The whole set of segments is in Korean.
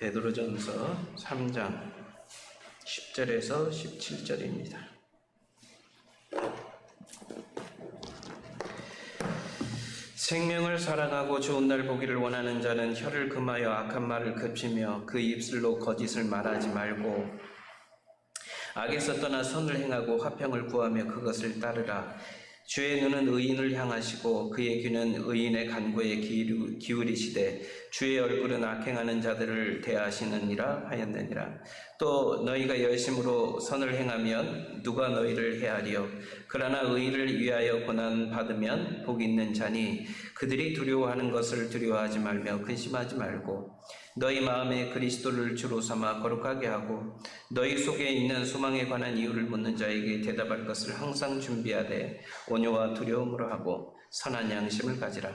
베드로전서 3장 10절에서 17절입니다. 생명을 사랑하고 좋은 날 보기를 원하는 자는 혀를 금하여 악한 말을 그치며 그 입술로 거짓을 말하지 말고 악에서 떠나 선을 행하고 화평을 구하며 그것을 따르라. 주의 눈은 의인을 향하시고 그의 귀는 의인의 간구에 기울이시되 주의 얼굴은 악행하는 자들을 대하시느니라 하였느니라. 또 너희가 열심으로 선을 행하면 누가 너희를 해하리요. 그러나 의인을 위하여 고난 받으면 복 있는 자니 그들이 두려워하는 것을 두려워하지 말며 근심하지 말고 너희 마음에 그리스도를 주로 삼아 거룩하게 하고 너희 속에 있는 소망에 관한 이유를 묻는 자에게 대답할 것을 항상 준비하되 온유와 두려움으로 하고 선한 양심을 가지라.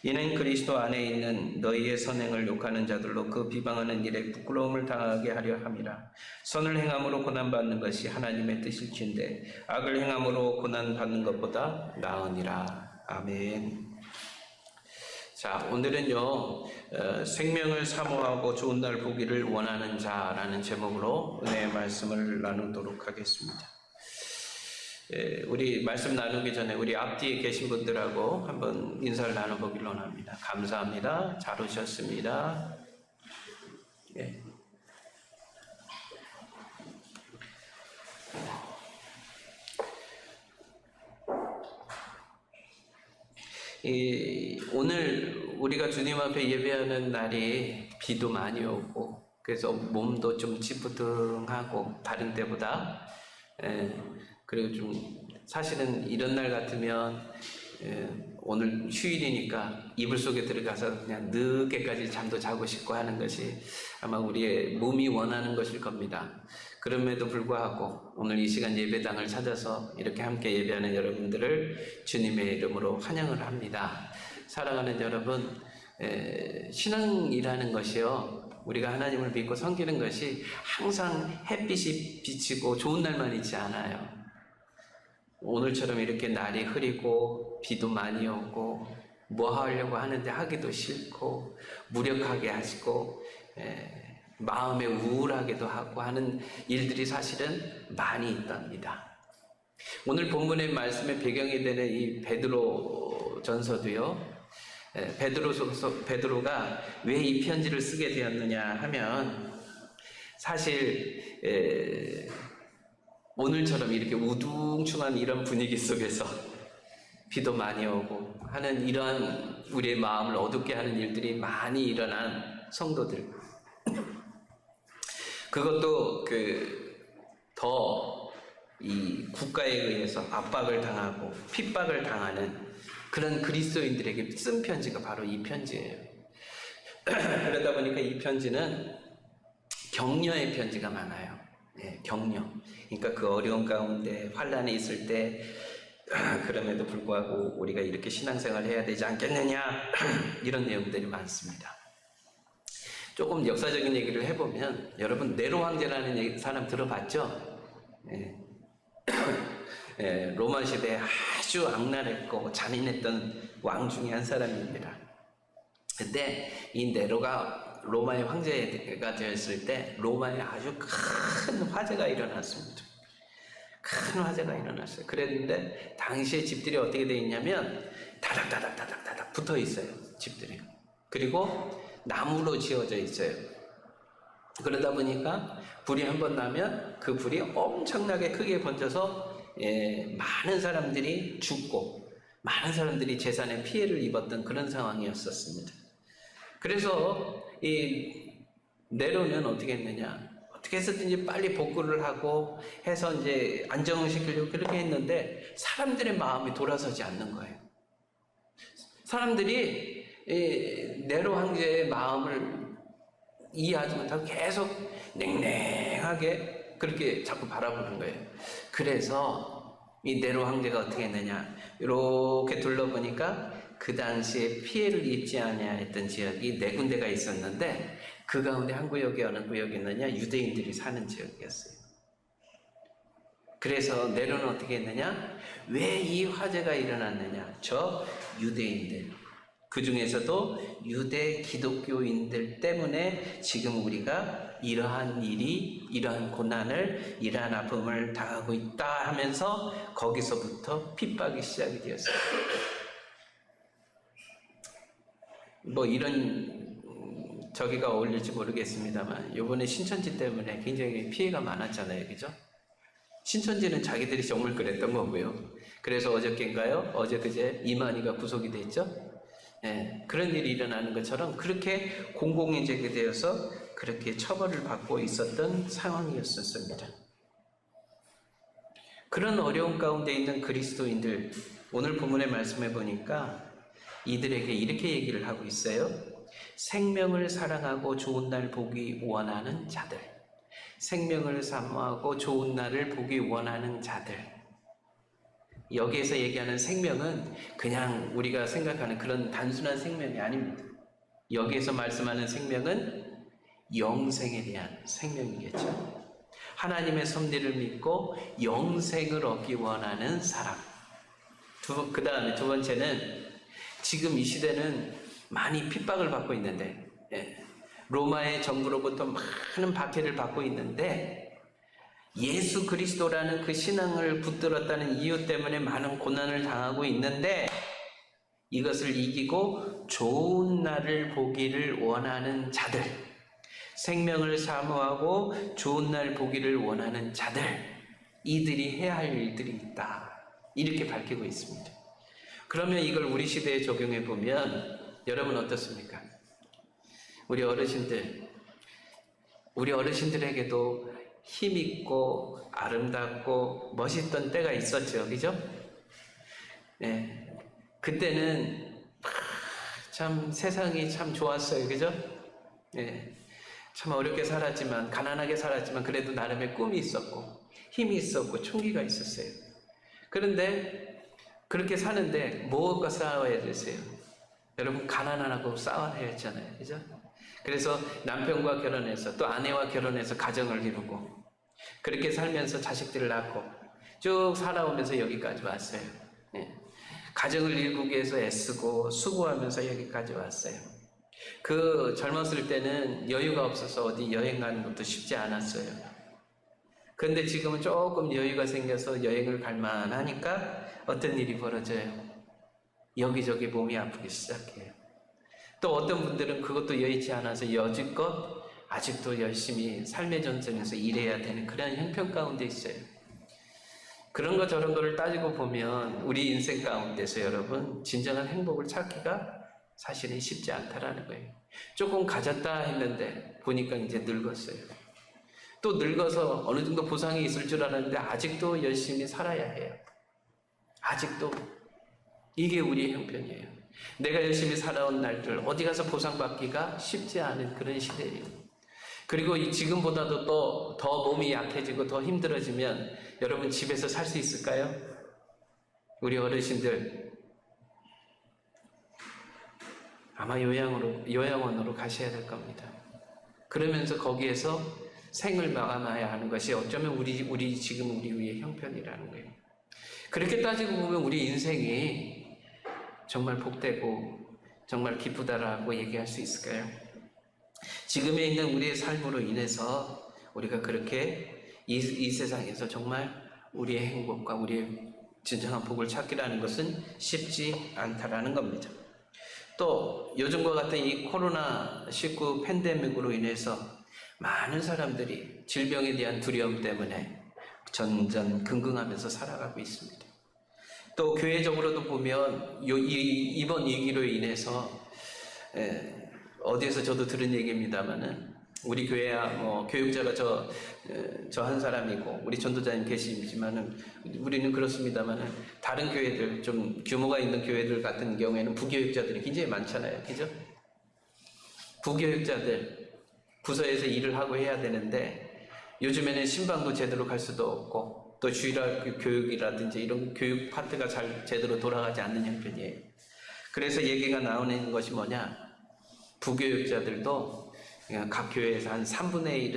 이는 그리스도 안에 있는 너희의 선행을 욕하는 자들로 그 비방하는 일에 부끄러움을 당하게 하려 함이라. 선을 행함으로 고난받는 것이 하나님의 뜻일진데 악을 행함으로 고난받는 것보다 나으니라. 아멘. 자, 오늘은요, 생명을 사모하고 좋은 날 보기를 원하는 자라는 제목으로 은혜의 말씀을 나누도록 하겠습니다. 우리 말씀 나누기 전에 우리 앞뒤에 계신 분들하고 한번 인사를 나눠보길 원합니다. 감사합니다. 잘 오셨습니다. 예. 오늘 우리가 주님 앞에 예배하는 날이 비도 많이 오고 그래서 몸도 좀 찌뿌둥하고 다른 때보다 그리고 좀 사실은 이런 날 같으면 오늘 휴일이니까 이불 속에 들어가서 그냥 늦게까지 잠도 자고 싶고 하는 것이 아마 우리의 몸이 원하는 것일 겁니다. 그럼에도 불구하고 오늘 이 시간 예배당을 찾아서 이렇게 함께 예배하는 여러분들을 주님의 이름으로 환영을 합니다. 사랑하는 여러분, 신앙이라는 것이요, 우리가 하나님을 믿고 섬기는 것이 항상 햇빛이 비치고 좋은 날만 있지 않아요. 오늘처럼 이렇게 날이 흐리고 비도 많이 오고 뭐 하려고 하는데 하기도 싫고 무력하게 하시고 마음에 우울하게도 하고 하는 일들이 사실은 많이 있답니다. 오늘 본문의 말씀의 배경이 되는 이 베드로 전서도요, 베드로가 왜 이 편지를 쓰게 되었느냐 하면 사실 오늘처럼 이렇게 우중충한 이런 분위기 속에서 비도 많이 오고 하는 이러한 우리의 마음을 어둡게 하는 일들이 많이 일어난 성도들, 그것도 더 이 국가에 의해서 압박을 당하고 핍박을 당하는 그런 그리스도인들에게 쓴 편지가 바로 이 편지예요. 그러다 보니까 이 편지는 격려의 편지가 많아요. 네, 격려. 그러니까 그 어려운 가운데 환란이 있을 때 그럼에도 불구하고 우리가 이렇게 신앙생활을 해야 되지 않겠느냐 이런 내용들이 많습니다. 조금 역사적인 얘기를 해보면 여러분 네로 황제라는 사람 들어봤죠? 네. 네, 로마 시대에 아주 악랄했고 잔인했던 왕 중에 한 사람입니다. 그때 이 네로가 로마의 황제가 되었을 때 로마에 아주 큰 화재가 일어났습니다. 큰 화재가 일어났어요. 그랬는데 당시에 집들이 어떻게 되어 있냐면 다닥다닥 붙어 있어요. 집들이. 그리고 나무로 지어져 있어요. 그러다 보니까 불이 한번 나면 그 불이 엄청나게 크게 번져서 많은 사람들이 죽고 많은 사람들이 재산에 피해를 입었던 그런 상황이었었습니다. 그래서 이 네로는 어떻게 했느냐, 어떻게 해서든지 빨리 복구를 하고 해서 이제 안정을 시키려고 그렇게 했는데 사람들의 마음이 돌아서지 않는 거예요. 사람들이 네로 황제의 마음을 이해하지 못하고 계속 냉랭하게 그렇게 자꾸 바라보는 거예요. 그래서 이 네로 황제가 어떻게 했느냐, 이렇게 둘러보니까 그 당시에 피해를 입지 아니했던 지역이 4군데가 있었는데 그 가운데 한 구역이 어느 구역이 있느냐, 유대인들이 사는 지역이었어요. 그래서 네로는 어떻게 했느냐, 왜 이 화재가 일어났느냐, 저 유대인들, 그 중에서도 유대 기독교인들 때문에 지금 우리가 이러한 일이, 이러한 고난을, 이러한 아픔을 당하고 있다 하면서 거기서부터 핍박이 시작이 되었어요. 뭐 이런 저기가 어울릴지 모르겠습니다만 이번에 신천지 때문에 굉장히 피해가 많았잖아요. 그죠? 신천지는 자기들이 정말 그랬던 거고요. 그래서 어저께인가요? 어제 그제 이만희가 구속이 됐죠? 예, 그런 일이 일어나는 것처럼 그렇게 공공의적이 되어서 그렇게 처벌을 받고 있었던 상황이었습니다. 그런 어려운 가운데 있는 그리스도인들, 오늘 본문의 말씀해 보니까 이들에게 이렇게 얘기를 하고 있어요. 생명을 사랑하고 좋은 날 보기 원하는 자들, 생명을 사모하고 좋은 날을 보기 원하는 자들. 여기에서 얘기하는 생명은 그냥 우리가 생각하는 그런 단순한 생명이 아닙니다. 여기에서 말씀하는 생명은 영생에 대한 생명이겠죠. 하나님의 섭리를 믿고 영생을 얻기 원하는 사람. 그 다음에 두 번째는 지금 이 시대는 많이 핍박을 받고 있는데, 로마의 정부로부터 많은 박해를 받고 있는데, 예수 그리스도라는 그 신앙을 붙들었다는 이유 때문에 많은 고난을 당하고 있는데, 이것을 이기고 좋은 날을 보기를 원하는 자들, 생명을 사모하고 좋은 날 보기를 원하는 자들, 이들이 해야 할 일들이 있다. 이렇게 밝히고 있습니다. 그러면 이걸 우리 시대에 적용해 보면 여러분 어떻습니까? 우리 어르신들에게도 힘있고 아름답고 멋있던 때가 있었죠. 그죠? 네. 그때는 참 세상이 참 좋았어요. 그죠? 네. 참 어렵게 살았지만, 가난하게 살았지만 그래도 나름의 꿈이 있었고 힘이 있었고 총기가 있었어요. 그런데 그렇게 사는데 무엇과 싸워야 되세요? 여러분 가난하고 싸워야 했잖아요. 그죠? 그래서 남편과 결혼해서 또 아내와 결혼해서 가정을 이루고 그렇게 살면서 자식들을 낳고 쭉 살아오면서 여기까지 왔어요. 예. 가정을 이루기 위해서 애쓰고 수고하면서 여기까지 왔어요. 그 젊었을 때는 여유가 없어서 어디 여행 가는 것도 쉽지 않았어요. 그런데 지금은 조금 여유가 생겨서 여행을 갈 만하니까 어떤 일이 벌어져요? 여기저기 몸이 아프기 시작해요. 또 어떤 분들은 그것도 여의치 않아서 여지껏 아직도 열심히 삶의 전선에서 일해야 되는 그런 형편 가운데 있어요. 그런 거 저런 거를 따지고 보면 우리 인생 가운데서 여러분 진정한 행복을 찾기가 사실은 쉽지 않다라는 거예요. 조금 가졌다 했는데 보니까 이제 늙었어요. 또 늙어서 어느 정도 보상이 있을 줄 알았는데 아직도 열심히 살아야 해요. 아직도 이게 우리의 형편이에요. 내가 열심히 살아온 날들 어디 가서 보상받기가 쉽지 않은 그런 시대예요. 그리고 지금보다도 또 더 몸이 약해지고 더 힘들어지면 여러분 집에서 살 수 있을까요? 우리 어르신들 아마 요양원으로 가셔야 될 겁니다. 그러면서 거기에서 생을 마감해야 하는 것이 어쩌면 우리 지금 우리 위의 형편이라는 거예요. 그렇게 따지고 보면 우리 인생이 정말 복되고 정말 기쁘다라고 얘기할 수 있을까요? 지금에 있는 우리의 삶으로 인해서 우리가 그렇게 이 세상에서 정말 우리의 행복과 우리의 진정한 복을 찾기라는 것은 쉽지 않다라는 겁니다. 또 요즘과 같은 이 코로나19 팬데믹으로 인해서 많은 사람들이 질병에 대한 두려움 때문에 전전긍긍하면서 살아가고 있습니다. 또 교회적으로도 보면 이번 위기로 인해서 어디에서 저도 들은 얘기입니다만은 우리 교회야 뭐 교육자가 저 한 사람이고 우리 전도자님 계시지만은 우리는 그렇습니다만은 다른 교회들 좀 규모가 있는 교회들 같은 경우에는 부교육자들이 굉장히 많잖아요. 그죠? 부교육자들 부서에서 일을 하고 해야 되는데 요즘에는 신방도 제대로 갈 수도 없고 또 주일학 교육이라든지 이런 교육 파트가 제대로 돌아가지 않는 형편이에요. 그래서 얘기가 나오는 것이 뭐냐? 부교육자들도 각 교회에서 한 3분의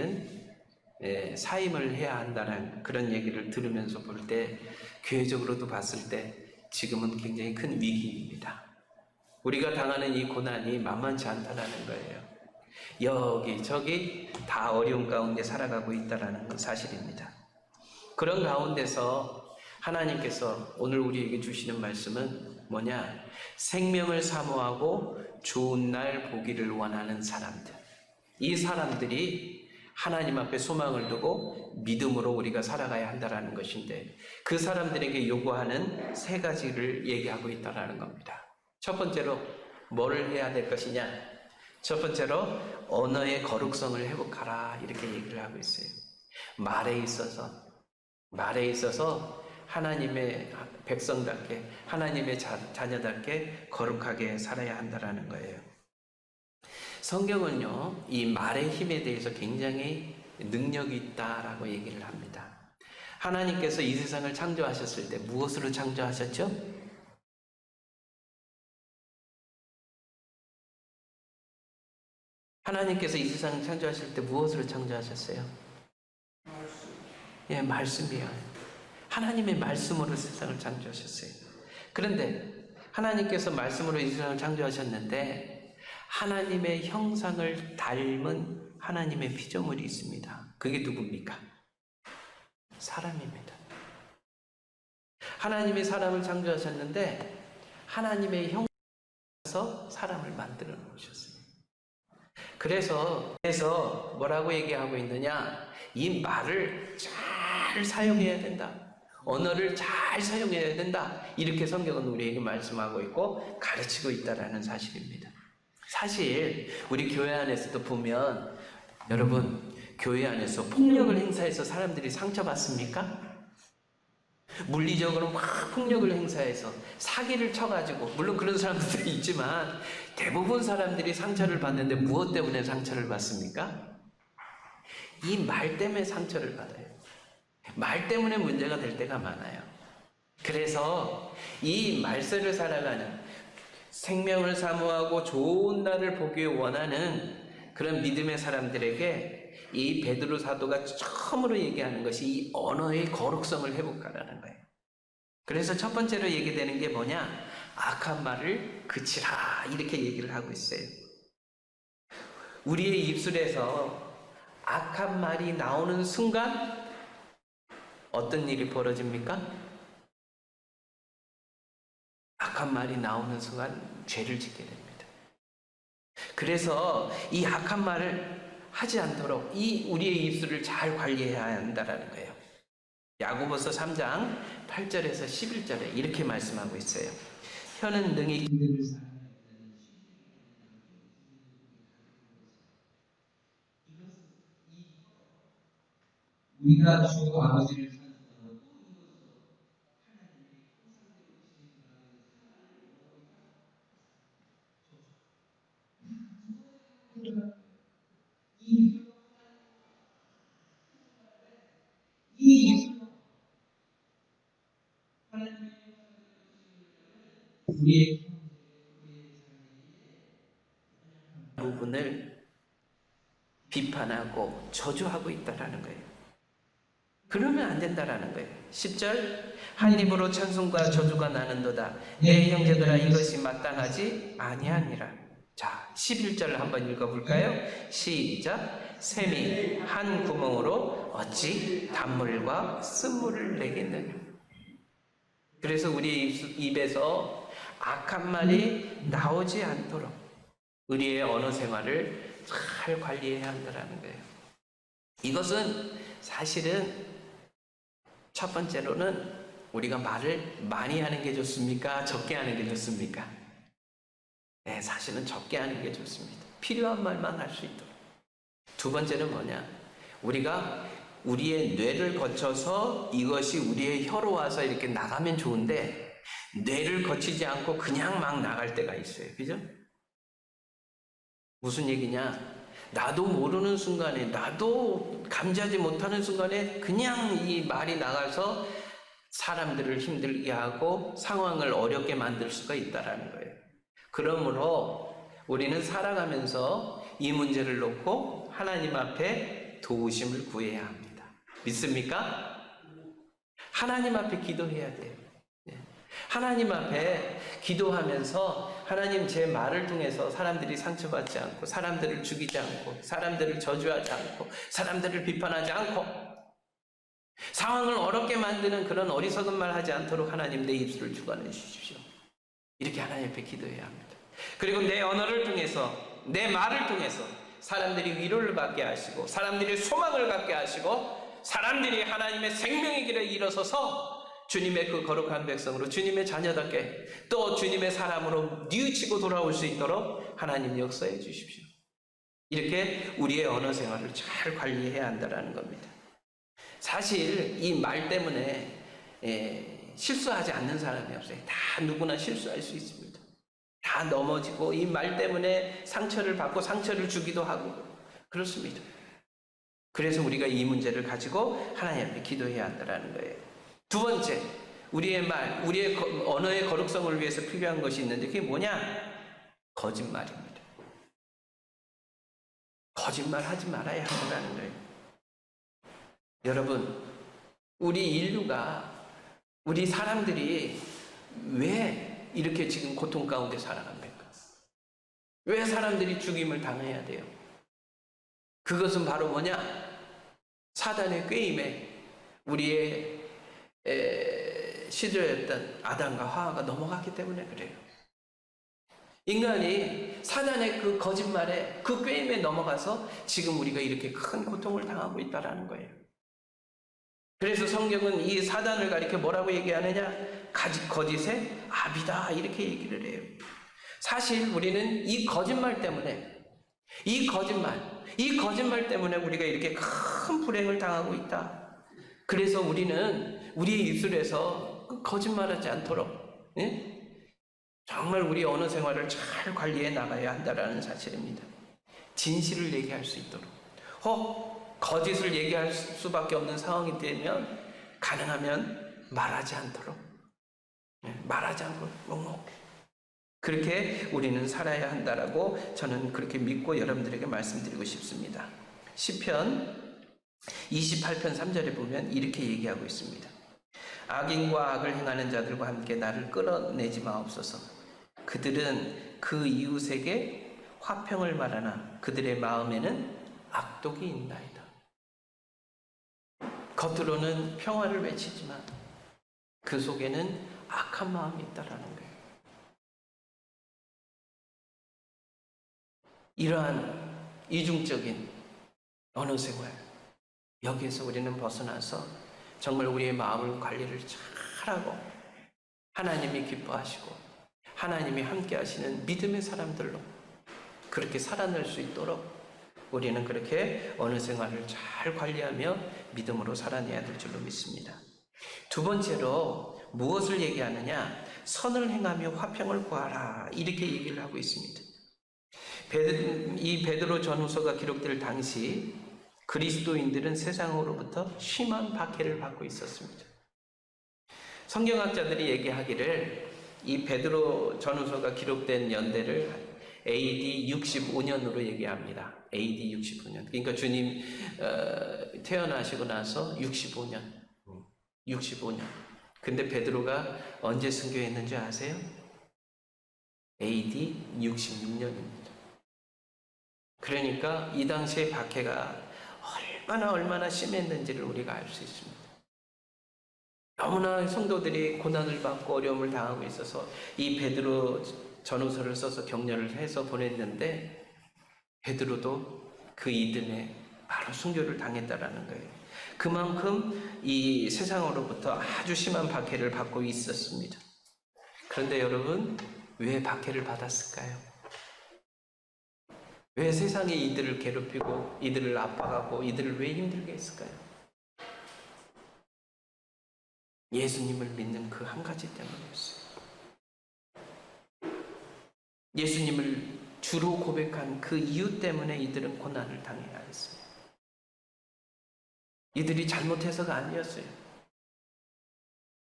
1은 사임을 해야 한다는 그런 얘기를 들으면서 볼 때 교회적으로도 봤을 때 지금은 굉장히 큰 위기입니다. 우리가 당하는 이 고난이 만만치 않다라는 거예요. 여기저기 다 어려운 가운데 살아가고 있다라는 건 사실입니다. 그런 가운데서 하나님께서 오늘 우리에게 주시는 말씀은 뭐냐? 생명을 사모하고 좋은 날 보기를 원하는 사람들. 이 사람들이 하나님 앞에 소망을 두고 믿음으로 우리가 살아가야 한다는 것인데, 그 사람들에게 요구하는 세 가지를 얘기하고 있다는 겁니다. 첫 번째로 뭐를 해야 될 것이냐? 첫 번째로 언어의 거룩성을 회복하라, 이렇게 얘기를 하고 있어요. 말에 있어서 하나님의 백성답게, 하나님의 자녀답게 거룩하게 살아야 한다는 거예요. 성경은요, 이 말의 힘에 대해서 굉장히 능력이 있다라고 얘기를 합니다. 하나님께서 이 세상을 창조하셨을 때 무엇으로 창조하셨죠? 하나님께서 이 세상을 창조하실 때 무엇으로 창조하셨어요? 예, 말씀이요. 하나님의 말씀으로 세상을 창조하셨어요. 그런데 하나님께서 말씀으로 이 세상을 창조하셨는데, 하나님의 형상을 닮은 하나님의 피조물이 있습니다. 그게 누굽니까? 사람입니다. 하나님이 사람을 창조하셨는데 하나님의 형상에서 사람을 만들어 놓으셨어요. 그래서 뭐라고 얘기하고 있느냐? 이 말을 잘 사용해야 된다. 언어를 잘 사용해야 된다. 이렇게 성경은 우리에게 말씀하고 있고 가르치고 있다는 사실입니다. 사실 우리 교회 안에서도 보면, 여러분, 교회 안에서 폭력을 행사해서 사람들이 상처받습니까? 물리적으로 막 폭력을 행사해서 사기를 쳐가지고, 물론 그런 사람들도 있지만 대부분 사람들이 상처를 받는데 무엇 때문에 상처를 받습니까? 이 말 때문에 상처를 받아요. 말 때문에 문제가 될 때가 많아요. 그래서 이 말세를 살아가는, 생명을 사모하고 좋은 날을 보기 원하는 그런 믿음의 사람들에게 이 베드로 사도가 처음으로 얘기하는 것이 이 언어의 거룩성을 회복하라는 거예요. 그래서 첫 번째로 얘기되는 게 뭐냐? 악한 말을 그치라, 이렇게 얘기를 하고 있어요. 우리의 입술에서 악한 말이 나오는 순간 어떤 일이 벌어집니까? 악한 말이 나오는 순간 죄를 짓게 됩니다. 그래서 이 악한 말을 하지 않도록 이 우리의 입술을 잘 관리해야 한다는 거예요. 야고보서 3장 8절에서 11절에 이렇게 말씀하고 있어요. 혀는 능히 기름을 사랑하는 우리가 주 아버지를 우리의 부분을 비판하고 저주하고 있다라는 거예요. 그러면 안 된다라는 거예요. 10절, 한 입으로 찬송과 저주가 나는도다. 내 형제들아, 이것이 마땅하지 아니하니라. 자, 11절을 한번 읽어볼까요? 시작. 샘이 한 구멍으로 어찌 단물과 쓴물을 내겠느냐. 그래서 우리 입에서 악한 말이 나오지 않도록 우리의 언어 생활을 잘 관리해야 한다는 거예요. 이것은 사실은 첫 번째로는 우리가 말을 많이 하는 게 좋습니까? 적게 하는 게 좋습니까? 네, 사실은 적게 하는 게 좋습니다. 필요한 말만 할 수 있도록. 두 번째는 뭐냐? 우리가 우리의 뇌를 거쳐서 이것이 우리의 혀로 와서 이렇게 나가면 좋은데, 뇌를 거치지 않고 그냥 막 나갈 때가 있어요. 그죠? 무슨 얘기냐? 나도 모르는 순간에, 나도 감지하지 못하는 순간에 그냥 이 말이 나가서 사람들을 힘들게 하고 상황을 어렵게 만들 수가 있다는 거예요. 그러므로 우리는 살아가면서 이 문제를 놓고 하나님 앞에 도우심을 구해야 합니다. 믿습니까? 하나님 앞에 기도해야 돼요. 하나님 앞에 기도하면서 하나님 제 말을 통해서 사람들이 상처받지 않고 사람들을 죽이지 않고 사람들을 저주하지 않고 사람들을 비판하지 않고 상황을 어렵게 만드는 그런 어리석은 말 하지 않도록 하나님 내 입술을 주관해 주십시오. 이렇게 하나님 앞에 기도해야 합니다. 그리고 내 언어를 통해서 내 말을 통해서 사람들이 위로를 받게 하시고 사람들이 소망을 갖게 하시고 사람들이 하나님의 생명의 길에 일어서서 주님의 그 거룩한 백성으로 주님의 자녀답게 또 주님의 사람으로 뉘우치고 돌아올 수 있도록 하나님 역사해 주십시오. 이렇게 우리의 언어 생활을 잘 관리해야 한다는 겁니다. 사실 이 말 때문에 실수하지 않는 사람이 없어요. 다 누구나 실수할 수 있습니다. 다 넘어지고 이 말 때문에 상처를 받고 상처를 주기도 하고 그렇습니다. 그래서 우리가 이 문제를 가지고 하나님 앞에 기도해야 한다는 거예요. 두 번째, 우리의 말, 우리의 언어의 거룩성을 위해서 필요한 것이 있는데 그게 뭐냐? 거짓말입니다. 거짓말하지 말아야 한다는 거예요. 여러분, 우리 인류가, 우리 사람들이 왜 이렇게 지금 고통 가운데 살아갑니까? 왜 사람들이 죽임을 당해야 돼요? 그것은 바로 뭐냐? 사단의 꾀임에 우리의 시조였던 아담과 하와가 넘어갔기 때문에 그래요. 인간이 사단의 그 거짓말에 그 꾀임에 넘어가서 지금 우리가 이렇게 큰 고통을 당하고 있다는 거예요. 그래서 성경은 이 사단을 가리켜 뭐라고 얘기하느냐? 거짓의 아비다 이렇게 얘기를 해요. 사실 우리는 이 거짓말 때문에 이 거짓말 때문에 우리가 이렇게 큰 불행을 당하고 있다. 그래서 우리는 우리의 입술에서 거짓말하지 않도록 정말 우리 언어 생활을 잘 관리해 나가야 한다는 사실입니다. 진실을 얘기할 수 있도록 거짓을 얘기할 수밖에 없는 상황이 되면 가능하면 말하지 않도록 말하지 않고 묵묵 그렇게 우리는 살아야 한다라고 저는 그렇게 믿고 여러분들에게 말씀드리고 싶습니다. 시편 28편 3절에 보면 이렇게 얘기하고 있습니다. 악인과 악을 행하는 자들과 함께 나를 끌어내지 마옵소서. 그들은 그 이웃에게 화평을 말하나 그들의 마음에는 악독이 있나이다. 겉으로는 평화를 외치지만 그 속에는 악한 마음이 있다라는 거예요. 이러한 이중적인 언어 생활, 여기에서 우리는 벗어나서 정말 우리의 마음을 관리를 잘하고 하나님이 기뻐하시고 하나님이 함께 하시는 믿음의 사람들로 그렇게 살아낼 수 있도록 우리는 그렇게 언어 생활을 잘 관리하며 믿음으로 살아내야 될 줄로 믿습니다. 두 번째로 무엇을 얘기하느냐? 선을 행하며 화평을 구하라 이렇게 얘기를 하고 있습니다. 이 베드로 전후서가 기록될 당시 그리스도인들은 세상으로부터 심한 박해를 받고 있었습니다. 성경학자들이 얘기하기를 이 베드로 전후서가 기록된 연대를 AD 65년으로 얘기합니다. AD 65년. 그러니까 주님 태어나시고 나서 65년. 근데 베드로가 언제 순교했는지 아세요? AD 66년입니다. 그러니까 이 당시의 박해가 얼마나 심했는지를 우리가 알 수 있습니다. 너무나 성도들이 고난을 받고 어려움을 당하고 있어서 이 베드로 전후서를 써서 격려를 해서 보냈는데 베드로도 그 이듬해 바로 순교를 당했다라는 거예요. 그만큼 이 세상으로부터 아주 심한 박해를 받고 있었습니다. 그런데 여러분, 왜 박해를 받았을까요? 왜 세상이 이들을 괴롭히고 이들을 압박하고 이들을 왜 힘들게 했을까요? 예수님을 믿는 그 한 가지 때문이었어요. 예수님을 주로 고백한 그 이유 때문에 이들은 고난을 당해야 했어요. 이들이 잘못해서가 아니었어요.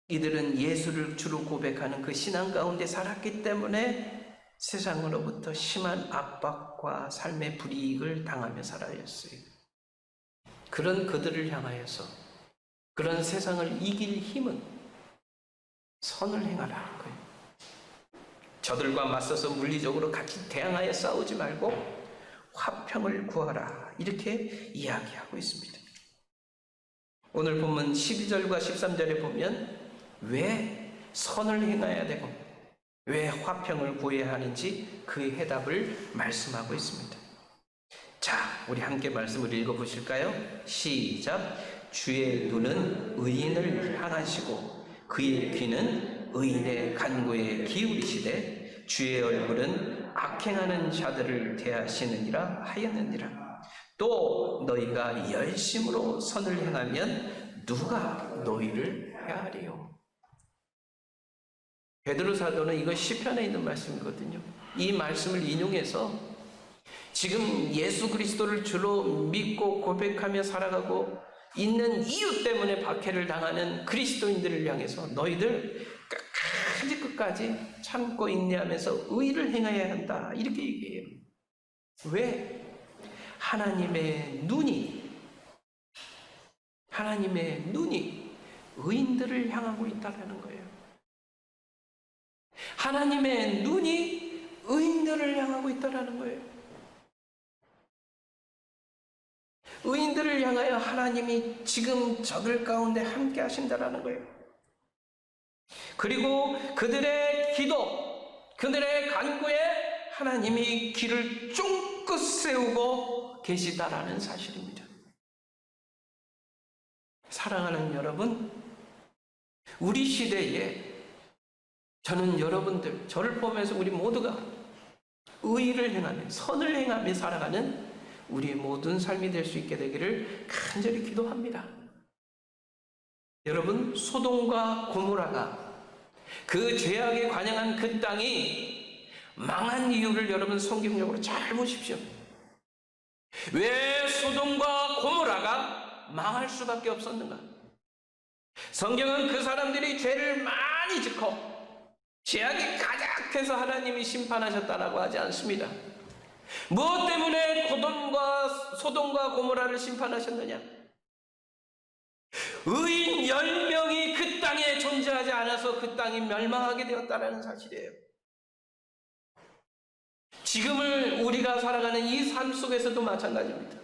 이들은 예수를 주로 고백하는 그 신앙 가운데 살았기 때문에 세상으로부터 심한 압박과 삶의 불이익을 당하며 살아야 했어요. 그런 그들을 향하여서 그런 세상을 이길 힘은 선을 행하라 한 거예요. 저들과 맞서서 물리적으로 같이 대항하여 싸우지 말고 화평을 구하라. 이렇게 이야기하고 있습니다. 오늘 본문 12절과 13절에 보면 왜 선을 행해야 되고 왜 화평을 구해야 하는지 그 해답을 말씀하고 있습니다. 자, 우리 함께 말씀을 읽어보실까요? 시작. 주의 눈은 의인을 향하시고 그의 귀는 의인의 간구에 기울이시되 주의 얼굴은 악행하는 자들을 대하시느니라 하였느니라. 또 너희가 열심으로 선을 행하면 누가 너희를 해하리요. 베드로 사도는 이거 시편에 있는 말씀이거든요. 이 말씀을 인용해서 지금 예수 그리스도를 주로 믿고 고백하며 살아가고 있는 이유 때문에 박해를 당하는 그리스도인들을 향해서 너희들 끝까지 참고 인내하면서 의를 행해야 한다. 이렇게 얘기해요. 왜? 하나님의 눈이 의인들을 향하고 있다는 거예요. 하나님의 눈이 의인들을 향하고 있다는 거예요. 의인들을 향하여 하나님이 지금 저들 가운데 함께 하신다는 거예요. 그리고 그들의 기도, 그들의 간구에 하나님이 귀를 쫑긋 세우고 계시다라는 사실입니다. 사랑하는 여러분, 우리 시대에 저는 여러분들, 저를 보면서 우리 모두가 의를 행하며 선을 행하며 살아가는 우리 모든 삶이 될 수 있게 되기를 간절히 기도합니다. 여러분, 소돔과 고모라가 그 죄악에 관영한 그 땅이 망한 이유를 여러분 성경적으로 잘 보십시오. 왜 소돔과 고모라가 망할 수밖에 없었는가? 성경은 그 사람들이 죄를 많이 짓고 죄악이 가득해서 하나님이 심판하셨다라고 하지 않습니다. 무엇 때문에 소돔과 고모라를 심판하셨느냐? 의인 10명이 그 땅에 존재하지 않아서 그 땅이 멸망하게 되었다는 사실이에요. 지금을 우리가 살아가는 이 삶 속에서도 마찬가지입니다.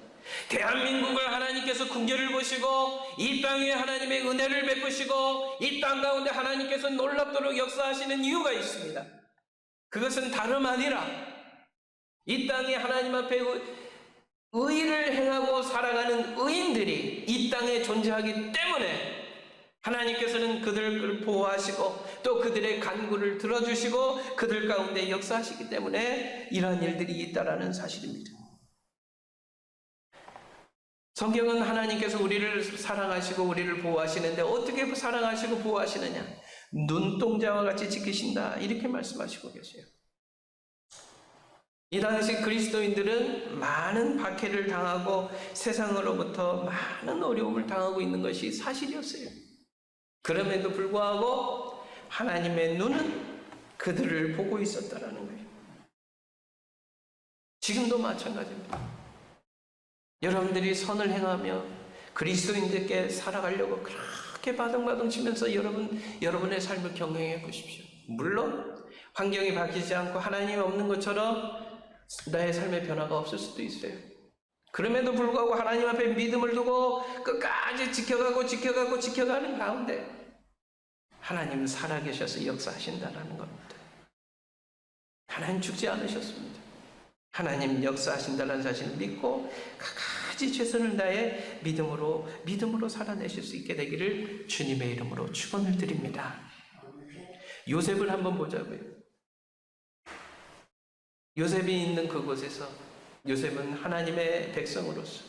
대한민국을 하나님께서 긍휼을 보시고 이 땅 위에 하나님의 은혜를 베푸시고 이 땅 가운데 하나님께서 놀랍도록 역사하시는 이유가 있습니다. 그것은 다름 아니라 이 땅에 하나님 앞에 의를 행하고 살아가는 의인들이 이 땅에 존재하기 때문에 하나님께서는 그들을 보호하시고 또 그들의 간구를 들어주시고 그들 가운데 역사하시기 때문에 이러한 일들이 있다라는 사실입니다. 성경은 하나님께서 우리를 사랑하시고 우리를 보호하시는데 어떻게 사랑하시고 보호하시느냐? 눈동자와 같이 지키신다. 이렇게 말씀하시고 계세요. 이 당시 그리스도인들은 많은 박해를 당하고 세상으로부터 많은 어려움을 당하고 있는 것이 사실이었어요. 그럼에도 불구하고 하나님의 눈은 그들을 보고 있었다라는 거예요. 지금도 마찬가지입니다. 여러분들이 선을 행하며 그리스도인들께 살아가려고 그렇게 바둥바둥 치면서 여러분의 삶을 경영해 보십시오. 물론 환경이 바뀌지 않고 하나님이 없는 것처럼 나의 삶의 변화가 없을 수도 있어요. 그럼에도 불구하고 하나님 앞에 믿음을 두고 끝까지 지켜가는 가운데 하나님은 살아계셔서 역사하신다는 겁니다. 하나님 죽지 않으셨습니다. 하나님 역사하신다는 사실을 믿고 끝까지 최선을 다해 믿음으로 살아내실 수 있게 되기를 주님의 이름으로 축원을 드립니다. 요셉을 한번 보자고요. 요셉이 있는 그곳에서 요셉은 하나님의 백성으로서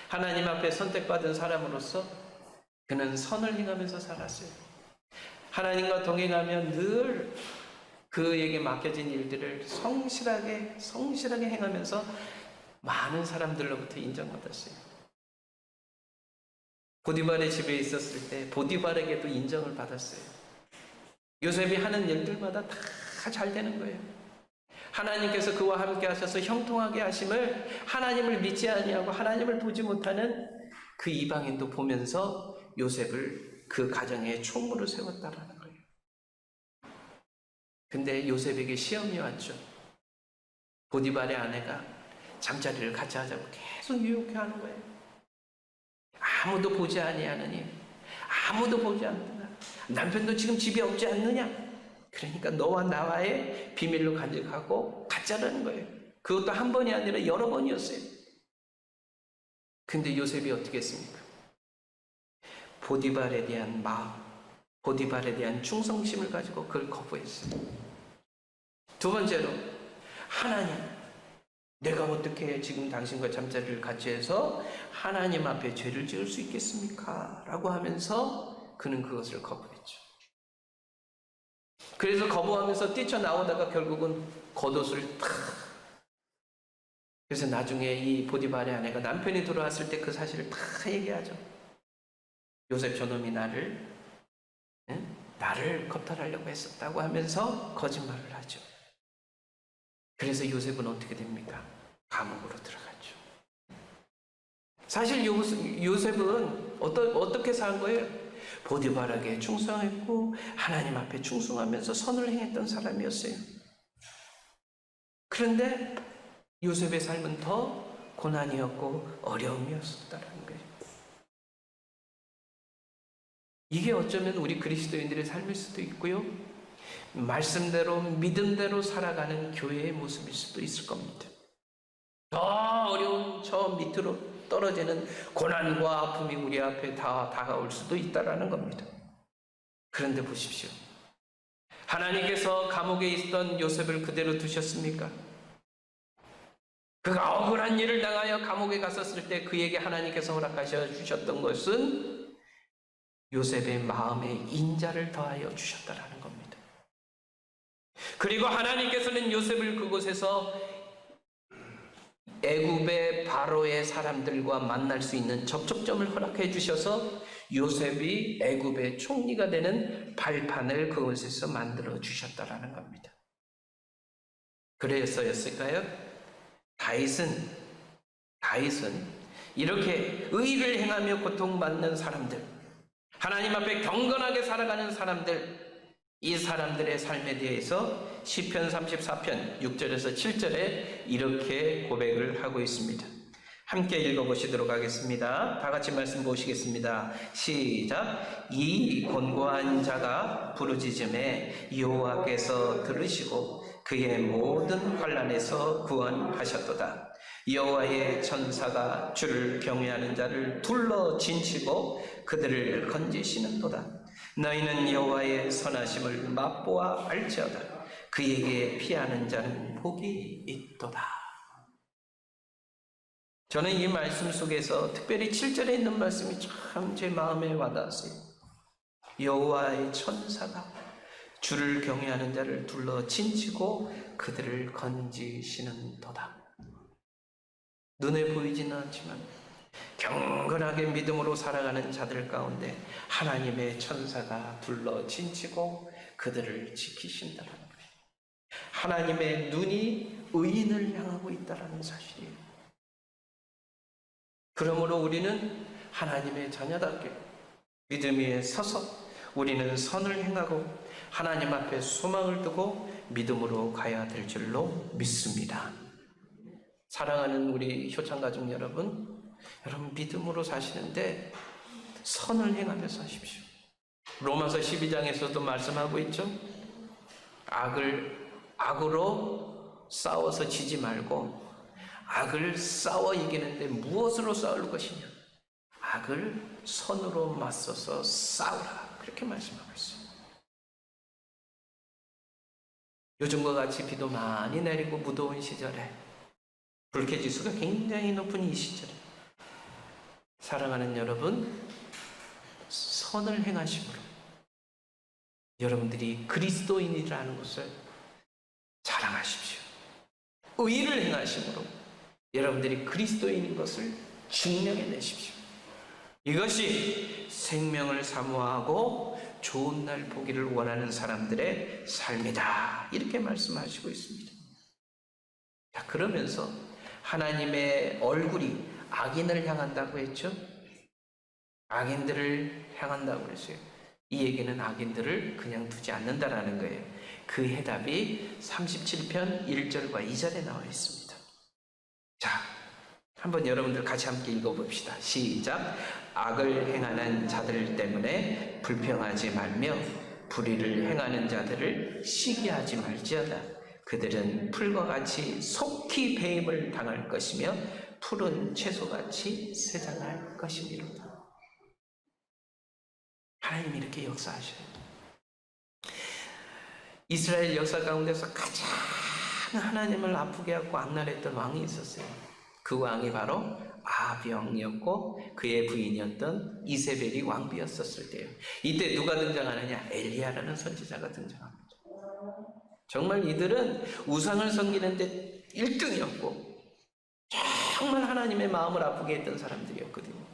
하나님 앞에 선택받은 사람으로서 그는 선을 행하면서 살았어요. 하나님과 동행하며 늘 그에게 맡겨진 일들을 성실하게 행하면서 많은 사람들로부터 인정받았어요. 보디발의 집에 있었을 때 보디발에게도 인정을 받았어요. 요셉이 하는 일들마다 다 잘 되는 거예요. 하나님께서 그와 함께 하셔서 형통하게 하심을 하나님을 믿지 아니하고 하나님을 보지 못하는 그 이방인도 보면서 요셉을 그 가정의 총무로 세웠다라는 거예요. 근데 요셉에게 시험이 왔죠. 보디발의 아내가 잠자리를 같이 하자고 계속 유혹해 하는 거예요. 아무도 보지 아니하느니, 아무도 보지 않느냐, 남편도 지금 집에 없지 않느냐. 그러니까 너와 나와의 비밀로 간직하고 가짜라는 거예요. 그것도 한 번이 아니라 여러 번이었어요. 근데 요셉이 어떻게 했습니까? 보디발에 대한 마음, 보디발에 대한 충성심을 가지고 그걸 거부했어요. 두 번째로, 하나님, 내가 어떻게 지금 당신과 잠자리를 같이 해서 하나님 앞에 죄를 지을 수 있겠습니까? 라고 하면서 그는 그것을 거부했죠. 그래서 거부하면서 뛰쳐나오다가 결국은 겉옷을 탁. 그래서 나중에 이 보디발의 아내가 남편이 들어왔을 때 그 사실을 다 얘기하죠. 요셉 저놈이 나를 겁탈하려고 했었다고 하면서 거짓말을 하죠. 그래서 요셉은 어떻게 됩니까? 감옥으로 들어갔죠. 사실 요셉은 어떻게 산 거예요? 보디발에게 충성했고 하나님 앞에 충성하면서 선을 행했던 사람이었어요. 그런데 요셉의 삶은 더 고난이었고 어려움이었다는 거예요. 이게 어쩌면 우리 그리스도인들의 삶일 수도 있고요, 말씀대로 믿음대로 살아가는 교회의 모습일 수도 있을 겁니다. 더 어려운 저 밑으로 떨어지는 고난과 아픔이 우리 앞에 다 다가올 수도 있다라는 겁니다. 그런데 보십시오. 하나님께서 감옥에 있던 요셉을 그대로 두셨습니까? 그가 억울한 일을 당하여 감옥에 갔었을 때 그에게 하나님께서 허락하셔 주셨던 것은 요셉의 마음에 인자를 더하여 주셨다라는 겁니다. 그리고 하나님께서는 요셉을 그곳에서 애굽의 바로의 사람들과 만날 수 있는 접촉점을 허락해 주셔서 요셉이 애굽의 총리가 되는 발판을 그곳에서 만들어 주셨다라는 겁니다. 그래서였을까요? 다윗은 이렇게 의를 행하며 고통받는 사람들, 하나님 앞에 경건하게 살아가는 사람들, 이 사람들의 삶에 대해서 시편 34편 6절에서 7절에 이렇게 고백을 하고 있습니다. 함께 읽어보시도록 하겠습니다. 다 같이 말씀 보시겠습니다. 시작. 이 곤고한 자가 부르짖음에 여호와께서 들으시고 그의 모든 환난에서 구원하셨도다. 여호와의 천사가 주를 경외하는 자를 둘러 진치고 그들을 건지시는도다. 너희는 여호와의 선하심을 맛보아 알지어다. 그에게 피하는 자는 복이 있도다. 저는 이 말씀 속에서 특별히 7절에 있는 말씀이 참 제 마음에 와닿았어요. 여호와의 천사가 주를 경외하는 자를 둘러 진치고 그들을 건지시는도다. 눈에 보이지는 않지만 경건하게 믿음으로 살아가는 자들 가운데 하나님의 천사가 둘러 진치고 그들을 지키신다는 거예요. 하나님의 눈이 의인을 향하고 있다는 사실이에요. 그러므로 우리는 하나님의 자녀답게 믿음 위에 서서 우리는 선을 행하고 하나님 앞에 소망을 두고 믿음으로 가야 될 줄로 믿습니다. 사랑하는 우리 효창가족 여러분, 믿음으로 사시는데 선을 행하며 사십시오. 로마서 12장에서도 말씀하고 있죠. 악으로 싸워서 지지 말고 악을 싸워 이기는데 무엇으로 싸울 것이냐? 악을 선으로 맞서서 싸우라. 그렇게 말씀하고 있어요. 요즘과 같이 비도 많이 내리고 무더운 시절에 불쾌지수가 굉장히 높은 이 시절에 사랑하는 여러분, 선을 행하심으로 여러분들이 그리스도인이라는 것을 자랑하십시오. 의를 행하심으로 여러분들이 그리스도인인 것을 증명해내십시오. 이것이 생명을 사모하고 좋은 날 보기를 원하는 사람들의 삶이다. 이렇게 말씀하시고 있습니다. 자, 그러면서 하나님의 얼굴이 악인을 향한다고 했죠? 악인들을 향한다고 그랬어요. 이에게는 악인들을 그냥 두지 않는다라는 거예요. 그 해답이 37편 1절과 2절에 나와 있습니다. 자, 한번 여러분들 같이 함께 읽어봅시다. 시작. 악을 행하는 자들 때문에 불평하지 말며 불의를 행하는 자들을 시기하지 말지어다. 그들은 풀과 같이 속히 배임을 당할 것이며 푸른 채소같이 세장할 것이니라. 하나님이 이렇게 역사하셔요. 이스라엘 역사 가운데서 가장 하나님을 아프게 하고 악랄했던 왕이 있었어요. 그 왕이 바로 아합 왕이었고 그의 부인이었던 이세벨이 왕비였었을 때요. 이때 누가 등장하느냐? 엘리야라는 선지자가 등장합니다. 정말 이들은 우상을 섬기는데 1등이었고 정말 하나님의 마음을 아프게 했던 사람들이었거든요.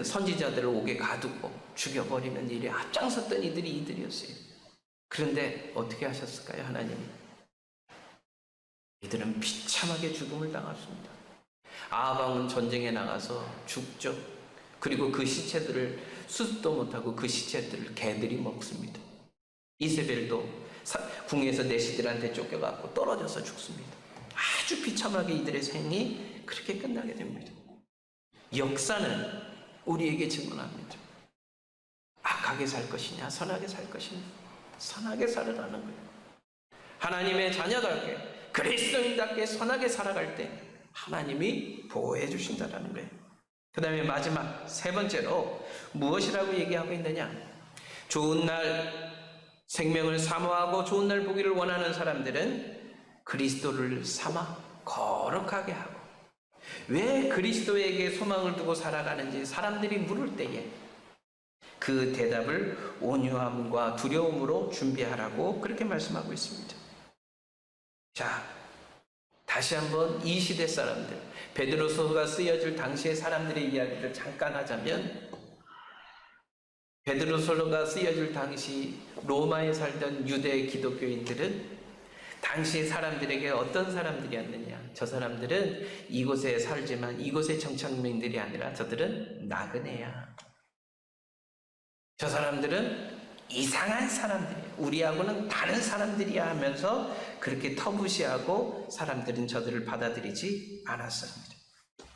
선지자들을 옥에 가두고 죽여버리는 일에 앞장섰던 이들이었어요. 그런데 어떻게 하셨을까요? 하나님이? 이들은 비참하게 죽음을 당했습니다. 아합 왕은 전쟁에 나가서 죽죠. 그리고 그 시체들을 수습도 못하고 그 시체들을 개들이 먹습니다. 이세벨도 궁에서 내시들한테 쫓겨갖고 떨어져서 죽습니다. 아주 비참하게 이들의 생이 그렇게 끝나게 됩니다. 역사는 우리에게 증언합니다. 악하게 살 것이냐 선하게 살 것이냐. 선하게 살으라는 거예요. 하나님의 자녀답게 그리스도인답게 선하게 살아갈 때 하나님이 보호해 주신다는 거예요. 그 다음에 마지막 세 번째로 무엇이라고 얘기하고 있느냐? 좋은 날 생명을 사모하고 좋은 날 보기를 원하는 사람들은 그리스도를 삼아 거룩하게 하고, 왜 그리스도에게 소망을 두고 살아가는지 사람들이 물을 때에 그 대답을 온유함과 두려움으로 준비하라고 그렇게 말씀하고 있습니다. 자, 다시 한번 이 시대 사람들, 베드로서가 쓰여질 당시의 사람들의 이야기를 잠깐 하자면, 베드로서가 쓰여질 당시 로마에 살던 유대 기독교인들은 당시 사람들에게 어떤 사람들이었느냐? 저 사람들은 이곳에 살지만 이곳의 정착민들이 아니라 저들은 나그네야. 저 사람들은 이상한 사람들이야. 우리하고는 다른 사람들이야 하면서 그렇게 터부시하고 사람들은 저들을 받아들이지 않았습니다.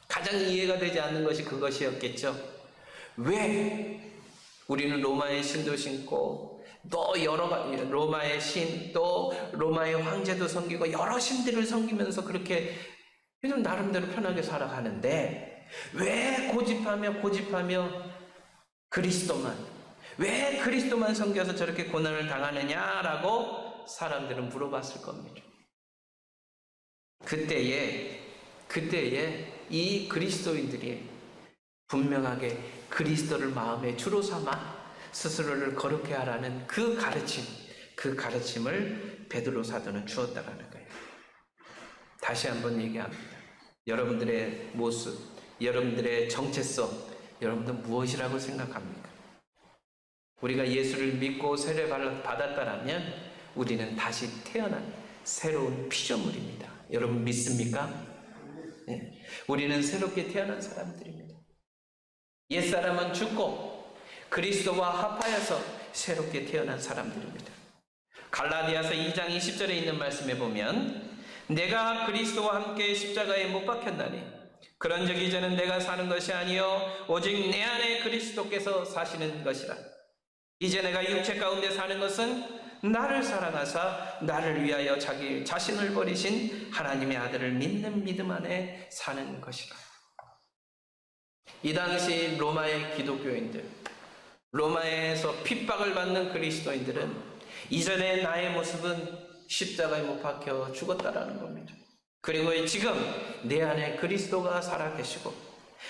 가장 이해가 되지 않는 것이 그것이었겠죠. 왜 우리는 로마의 신도 신고 또 여러 가지 로마의 신, 또 로마의 황제도 섬기고 여러 신들을 섬기면서 그렇게 좀 나름대로 편하게 살아가는데 왜 고집하며 왜 그리스도만 섬겨서 저렇게 고난을 당하느냐라고 사람들은 물어봤을 겁니다. 그때에 이 그리스도인들이 분명하게 그리스도를 마음의 주로 삼아 스스로를 거룩해 하라는 그 가르침을 베드로 사도는 주었다라는 거예요. 다시 한번 얘기합니다. 여러분들의 모습, 여러분들의 정체성, 여러분들 무엇이라고 생각합니까? 우리가 예수를 믿고 세례 받았다라면 우리는 다시 태어난 새로운 피조물입니다. 여러분 믿습니까? 네. 우리는 새롭게 태어난 사람들입니다. 옛사람은 죽고 그리스도와 합하여서 새롭게 태어난 사람들입니다. 갈라디아서 2장 20절에 있는 말씀에 보면 내가 그리스도와 함께 십자가에 못 박혔나니 그런즉 이제는 내가 사는 것이 아니요 오직 내 안에 그리스도께서 사시는 것이라. 이제 내가 육체 가운데 사는 것은 나를 사랑하사 나를 위하여 자기 자신을 버리신 하나님의 아들을 믿는 믿음 안에 사는 것이라. 이 당시 로마의 기독교인들, 로마에서 핍박을 받는 그리스도인들은 이전의 나의 모습은 십자가에 못 박혀 죽었다라는 겁니다. 그리고 지금 내 안에 그리스도가 살아계시고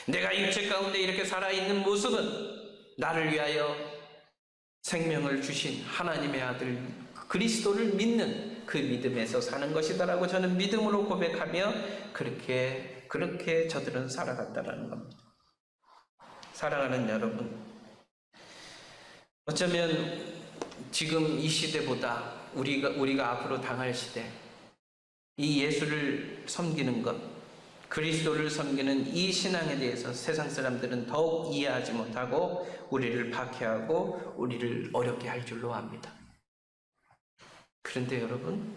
내가 육체 가운데 이렇게 살아있는 모습은 나를 위하여 생명을 주신 하나님의 아들 그리스도를 믿는 그 믿음에서 사는 것이다라고 저는 믿음으로 고백하며 그렇게 저들은 살아갔다라는 겁니다. 사랑하는 여러분, 어쩌면 지금 이 시대보다 우리가 앞으로 당할 시대, 이 예수를 섬기는 것, 그리스도를 섬기는 이 신앙에 대해서 세상 사람들은 더욱 이해하지 못하고 우리를 박해하고 우리를 어렵게 할 줄로 압니다. 그런데 여러분,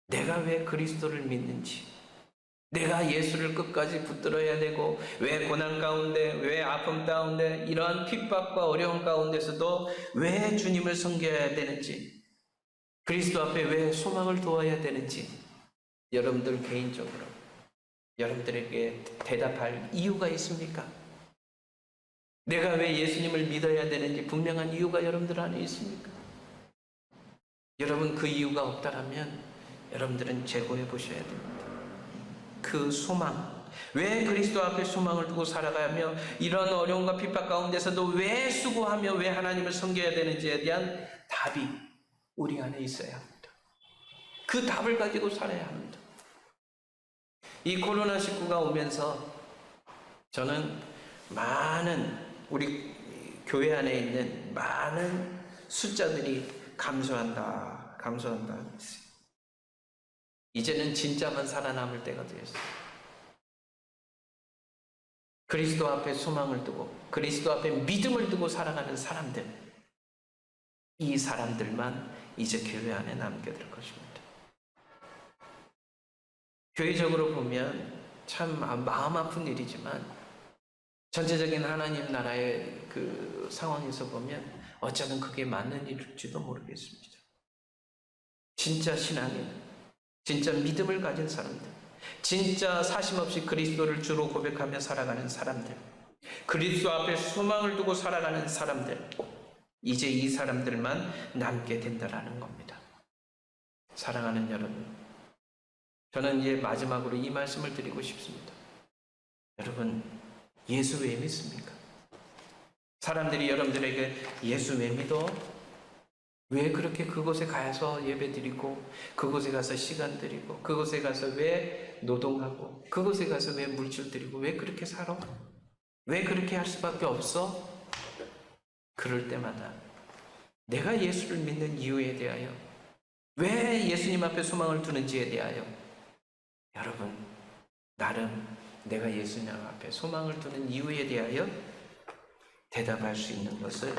내가 왜 그리스도를 믿는지, 내가 예수를 끝까지 붙들어야 되고, 왜 고난 가운데, 왜 아픔 가운데, 이러한 핍박과 어려움 가운데서도 왜 주님을 섬겨야 되는지, 그리스도 앞에 왜 소망을 두어야 되는지, 여러분들 개인적으로 여러분들에게 대답할 이유가 있습니까? 내가 왜 예수님을 믿어야 되는지 분명한 이유가 여러분들 안에 있습니까? 여러분, 그 이유가 없다라면 여러분들은 재고해 보셔야 됩니다. 그 소망, 왜 그리스도 앞에 소망을 두고 살아가며 이런 어려움과 핍박 가운데서도 왜 수고하며 왜 하나님을 섬겨야 되는지에 대한 답이 우리 안에 있어야 합니다. 그 답을 가지고 살아야 합니다. 이 코로나19가 오면서 저는 많은 우리 교회 안에 있는 많은 숫자들이 감소한다. 이제는 진짜만 살아남을 때가 되었어요. 그리스도 앞에 소망을 두고 그리스도 앞에 믿음을 두고 살아가는 사람들, 이 사람들만 이제 교회 안에 남게 될 것입니다. 교회적으로 보면 참 마음 아픈 일이지만 전체적인 하나님 나라의 그 상황에서 보면 어쩌면 그게 맞는 일일지도 모르겠습니다. 진짜 신앙인, 진짜 믿음을 가진 사람들, 진짜 사심없이 그리스도를 주로 고백하며 살아가는 사람들, 그리스도 앞에 소망을 두고 살아가는 사람들, 이제 이 사람들만 남게 된다라는 겁니다. 사랑하는 여러분, 저는 이제 마지막으로 이 말씀을 드리고 싶습니다. 여러분, 예수 왜 믿습니까? 사람들이 여러분들에게 예수 왜 믿어? 왜 그렇게 그곳에 가서 예배 드리고, 그곳에 가서 시간 드리고, 그곳에 가서 왜 노동하고, 그곳에 가서 왜 물질 드리고, 왜 그렇게 살아? 왜 그렇게 할 수밖에 없어? 그럴 때마다 내가 예수를 믿는 이유에 대하여, 왜 예수님 앞에 소망을 두는지에 대하여 여러분, 나름 내가 예수님 앞에 소망을 두는 이유에 대하여 대답할 수 있는 것을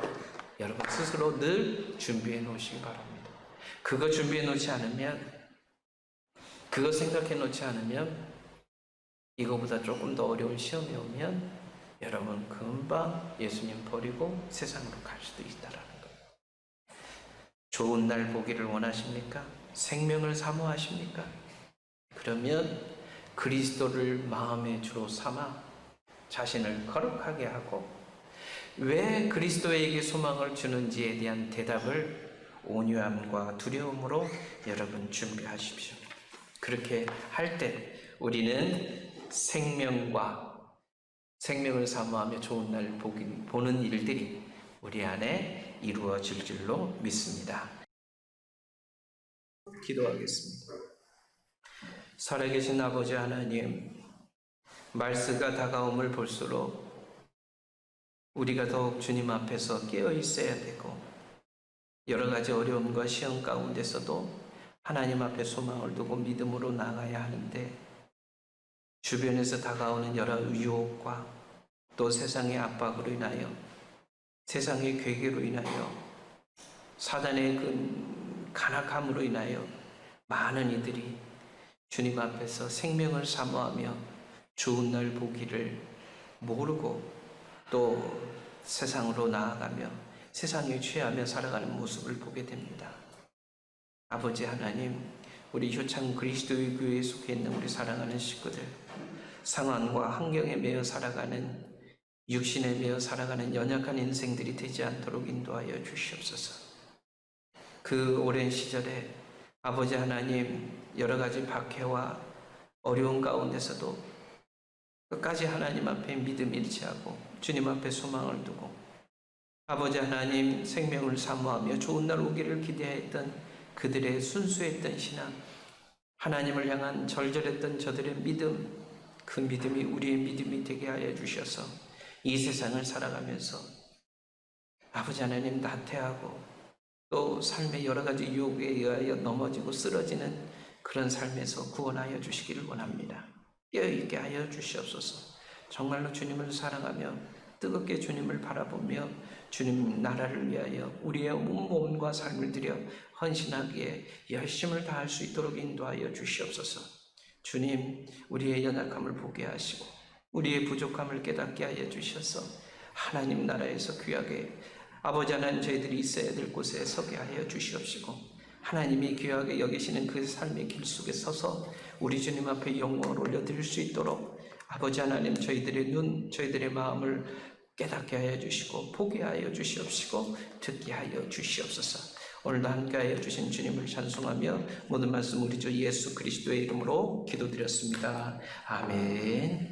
여러분 스스로 늘 준비해 놓으시기 바랍니다. 그거 준비해 놓지 않으면, 그거 생각해 놓지 않으면 이거보다 조금 더 어려운 시험이 오면 여러분 금방 예수님 버리고 세상으로 갈 수도 있다라는 거예요. 좋은 날 보기를 원하십니까? 생명을 사모하십니까? 그러면 그리스도를 마음의 주로 삼아 자신을 거룩하게 하고 왜 그리스도에게 소망을 주는지에 대한 대답을 온유함과 두려움으로 여러분 준비하십시오. 그렇게 할 때 우리는 생명을 사모하며 좋은 날 보는 일들이 우리 안에 이루어질 줄로 믿습니다. 기도하겠습니다. 살아계신 아버지 하나님, 말씀가 다가옴을 볼수록 우리가 더욱 주님 앞에서 깨어 있어야 되고, 여러 가지 어려움과 시험 가운데서도 하나님 앞에 소망을 두고 믿음으로 나가야 하는데, 주변에서 다가오는 여러 유혹과 또 세상의 압박으로 인하여, 세상의 괴계로 인하여, 사단의 그 간악함으로 인하여 많은 이들이 주님 앞에서 생명을 사모하며 좋은 날 보기를 모르고 또 세상으로 나아가며 세상에 취하며 살아가는 모습을 보게 됩니다. 아버지 하나님, 우리 효창 그리스도의 교회에 속해 있는 우리 사랑하는 식구들, 상황과 환경에 매여 살아가는, 육신에 매여 살아가는 연약한 인생들이 되지 않도록 인도하여 주시옵소서. 그 오랜 시절에 아버지 하나님, 여러 가지 박해와 어려운 가운데서도 끝까지 하나님 앞에 믿음 잃지 않고 주님 앞에 소망을 두고 아버지 하나님 생명을 사모하며 좋은 날 오기를 기대했던 그들의 순수했던 신앙, 하나님을 향한 절절했던 저들의 믿음, 그 믿음이 우리의 믿음이 되게 하여 주셔서 이 세상을 살아가면서 아버지 하나님 나태하고 또 삶의 여러 가지 유혹에 의하여 넘어지고 쓰러지는 그런 삶에서 구원하여 주시기를 원합니다. 깨어있게 하여 주시옵소서. 정말로 주님을 사랑하며 뜨겁게 주님을 바라보며 주님 나라를 위하여 우리의 몸과 삶을 들여 헌신하기에 열심을 다할 수 있도록 인도하여 주시옵소서. 주님, 우리의 연약함을 보게 하시고 우리의 부족함을 깨닫게 하여 주셔서 하나님 나라에서 귀하게 아버지 하나님 저희들이 있어야 될 곳에 서게 하여 주시옵시고 하나님이 귀하게 여기시는 그 삶의 길 속에 서서 우리 주님 앞에 영광을 올려드릴 수 있도록 아버지 하나님 저희들의 눈, 저희들의 마음을 깨닫게 하여 주시고 보게 하여 주시옵시고 듣게 하여 주시옵소서. 오늘도 함께하여 주신 주님을 찬송하며 모든 말씀 우리 주 예수 그리스도의 이름으로 기도드렸습니다. 아멘.